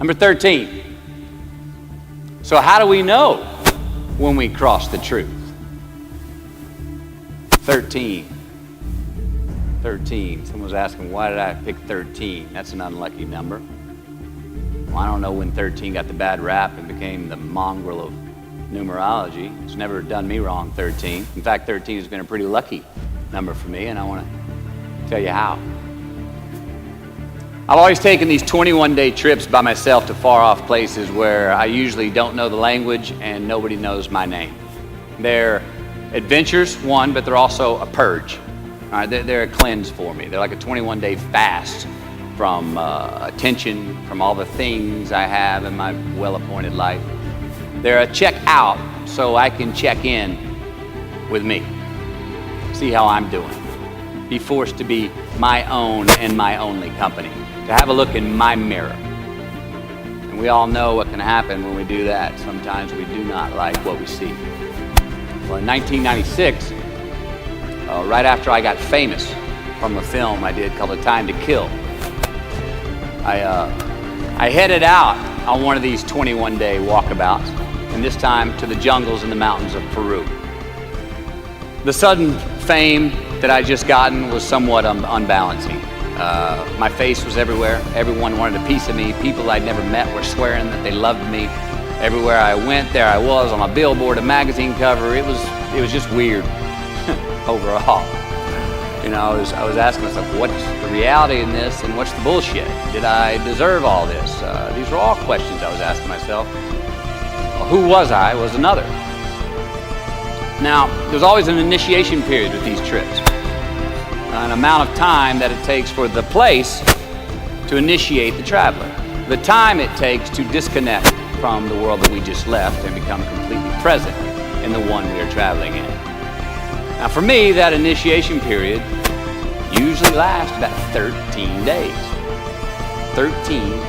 Number 13. So how do we know when we cross the truth? 13. 13. Someone was asking, why did I pick 13? That's an unlucky number. Well, I don't know when 13 got the bad rap and became the mongrel of numerology. It's never done me wrong, 13. In fact, 13 has been a pretty lucky number for me, and I want to tell you how. I've always taken these 21-day trips by myself to far-off places where I usually don't know the language and nobody knows my name. They're adventures, one, but they're also a purge. All right, they're a cleanse for me. They're like a 21-day fast from attention, from all the things I have in my well-appointed life. They're a check out so I can check in with me, see how I'm doing, be forced to be my own and my only company, to have a look in my mirror. And we all know what can happen when we do that. Sometimes we do not like what we see. Well, in 1996, right after I got famous from a film I did called A Time to Kill, I headed out on one of these 21-day walkabouts, and this time to the jungles and the mountains of Peru. The sudden fame that I'd just gotten was somewhat unbalancing. My face was everywhere. Everyone wanted a piece of me. People I'd never met were swearing that they loved me. Everywhere I went, there I was on a billboard, a magazine cover. It was just weird overall. You know, I was asking myself, what's the reality in this and what's the bullshit? Did I deserve all this? These were all questions I was asking myself. Well, who was I was another. Now, there's always an initiation period with these trips. An amount of time that it takes for the place to initiate the traveler. The time it takes to disconnect from the world that we just left and become completely present in the one we are traveling in. Now for me, that initiation period usually lasts about 13 days. 13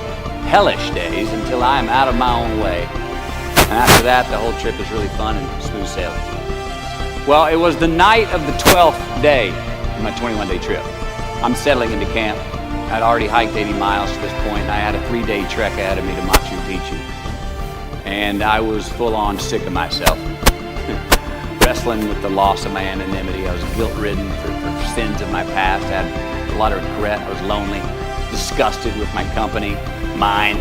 hellish days until I am out of my own way. And after that, the whole trip is really fun and smooth sailing. Well, it was the night of the 12th day of my 21-day trip. I'm settling into camp. I'd already hiked 80 miles to this point, and I had a 3-day trek ahead of me to Machu Picchu. And I was full on sick of myself. Wrestling with the loss of my anonymity. I was guilt-ridden for sins of my past. I had a lot of regret. I was lonely, disgusted with my company, mine.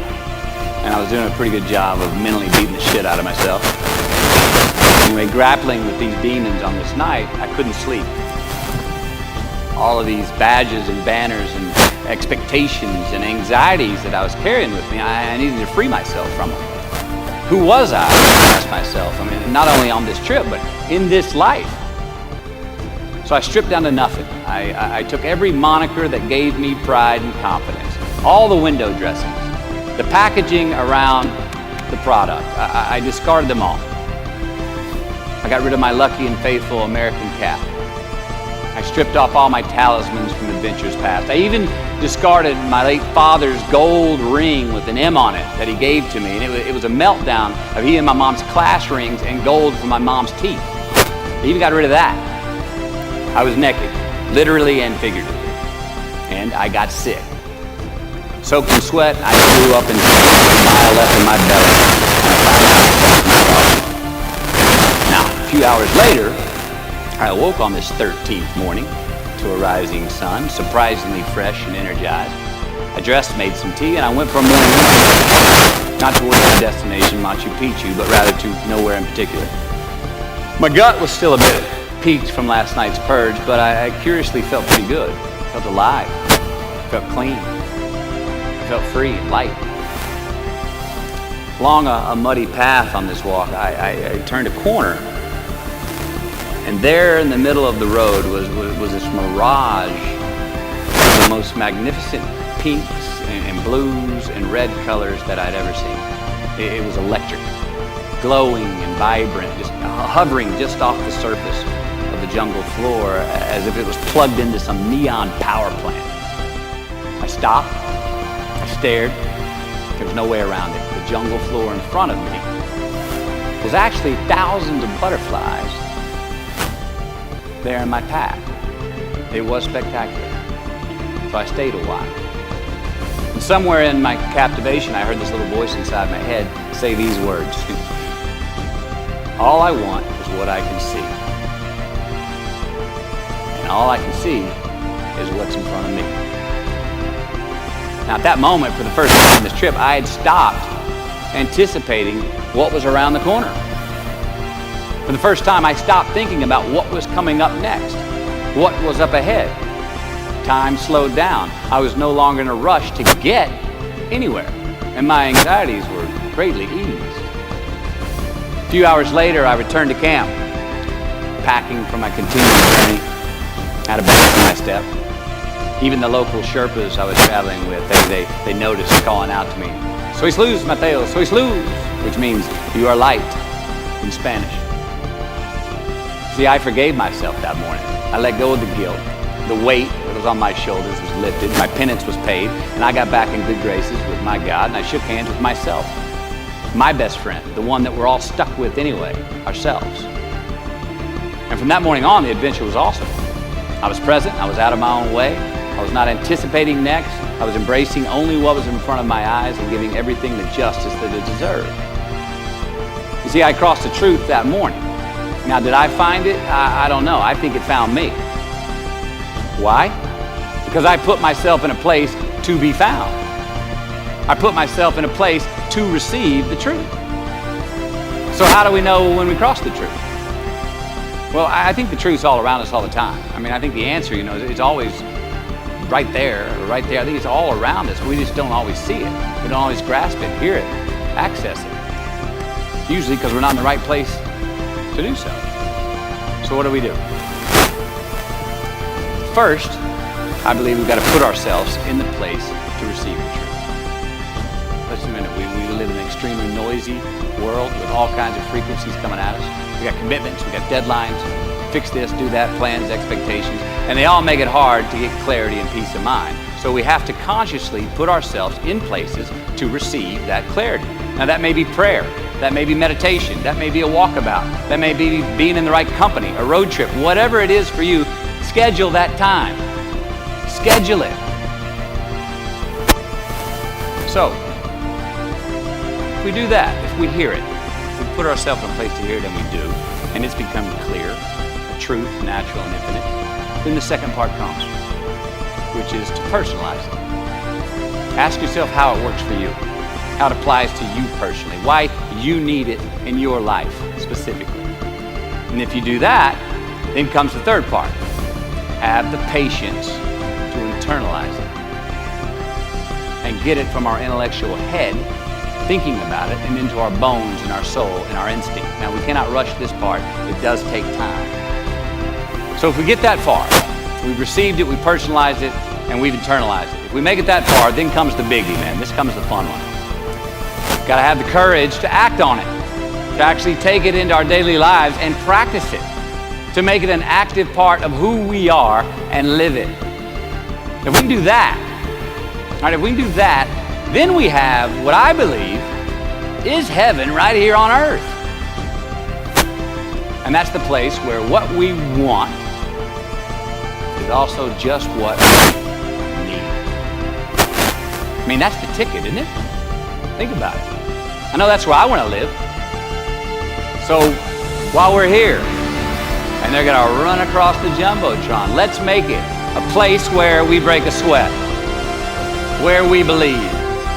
And I was doing a pretty good job of mentally beating the shit out of myself. Anyway, grappling with these demons on this night, I couldn't sleep. All of these badges and banners and expectations and anxieties that I was carrying with me, I needed to free myself from them. Who was I asked myself? I mean, not only on this trip, but in this life. So I stripped down to nothing. I took every moniker that gave me pride and confidence. All the window dressings, the packaging around the product. I discarded them all. I got rid of my lucky and faithful American cap. I stripped off all my talismans from adventures past. I even discarded my late father's gold ring with an M on it that he gave to me. And it was a meltdown of he and my mom's class rings and gold from my mom's teeth. I even got rid of that. I was naked, literally and figuratively. And I got sick. Soaked in sweat, I threw up and a mile left in my belly. Now, a few hours later, I awoke on this 13th morning to a rising sun, surprisingly fresh and energized. I dressed, made some tea, and I went for a morning run. Not towards my destination, Machu Picchu, but rather to nowhere in particular. My gut was still a bit peaked from last night's purge, but I curiously felt pretty good. Felt alive, felt clean, felt free and light. Along a muddy path on this walk, I turned a corner. And there in the middle of the road was this mirage of the most magnificent pinks and blues and red colors that I'd ever seen. It was electric, glowing and vibrant, just hovering just off the surface of the jungle floor as if it was plugged into some neon power plant. I stopped, I stared, there was no way around it. The jungle floor in front of me was actually thousands of butterflies there in my path. It was spectacular. So I stayed a while. And somewhere in my captivation, I heard this little voice inside my head say these words. All I want is what I can see. And all I can see is what's in front of me. Now at that moment, for the first time in this trip, I had stopped anticipating what was around the corner. For the first time, I stopped thinking about what was coming up next, what was up ahead. Time slowed down. I was no longer in a rush to get anywhere, and my anxieties were greatly eased. A few hours later, I returned to camp, packing for my continuing journey. I had a bang in my step. Even the local Sherpas I was traveling with, they noticed calling out to me, "Sois luz, Mateo, sois luz," which means you are light in Spanish. See, I forgave myself that morning. I let go of the guilt. The weight that was on my shoulders was lifted. My penance was paid, and I got back in good graces with my God, and I shook hands with myself, my best friend, the one that we're all stuck with anyway, ourselves. And from that morning on, the adventure was awesome. I was present. I was out of my own way. I was not anticipating next. I was embracing only what was in front of my eyes and giving everything the justice that it deserved. You see, I crossed the truth that morning. Now, did I find it? I don't know. I think it found me. Why? Because I put myself in a place to be found. I put myself in a place to receive the truth. So how do we know when we cross the truth? Well, I think the truth's all around us all the time. I mean, I think the answer, is always right there, or right there. I think it's all around us. We just don't always see it. We don't always grasp it, hear it, access it. Usually because we're not in the right place to do so. So what do we do? First, I believe we've got to put ourselves in the place to receive the truth. Let's admit it. We live in an extremely noisy world with all kinds of frequencies coming at us. We got commitments, we got deadlines, fix this, do that, plans, expectations, and they all make it hard to get clarity and peace of mind. So we have to consciously put ourselves in places to receive that clarity. Now that may be prayer, that may be meditation, that may be a walkabout, that may be being in the right company, a road trip, whatever it is for you, schedule that time. Schedule it. So, if we do that, if we hear it, if we put ourselves in a place to hear it, and we do, and it's become clear, truth, natural and infinite, then the second part comes, which is to personalize it. Ask yourself how it works for you, how it applies to you personally, why you need it in your life specifically. And if you do that, then comes the third part. Have the patience to internalize it and get it from our intellectual head, thinking about it, and into our bones and our soul and our instinct. Now, we cannot rush this part. It does take time. So if we get that far, we've received it, we personalized it, and we've internalized it. If we make it that far, then comes the biggie, man. This comes the fun one. Got to have the courage to act on it, to actually take it into our daily lives and practice it, to make it an active part of who we are and live it. If we can do that, all right, if we can do that, then we have what I believe is heaven right here on earth. And that's the place where what we want is also just what we need. I mean, that's the ticket, isn't it? Think about it. I know that's where I want to live. So while we're here, and they're going to run across the Jumbotron, let's make it a place where we break a sweat, where we believe,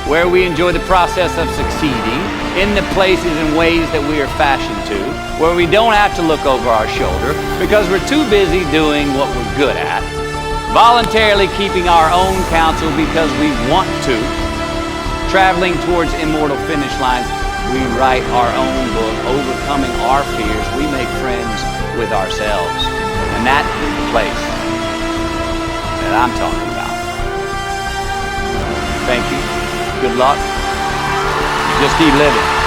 where we enjoy the process of succeeding in the places and ways that we are fashioned to, where we don't have to look over our shoulder because we're too busy doing what we're good at, voluntarily keeping our own counsel because we want to, traveling towards immortal finish lines. We write our own book, overcoming our fears. We make friends with ourselves. And that is the place that I'm talking about. Thank you. Good luck. Just keep living.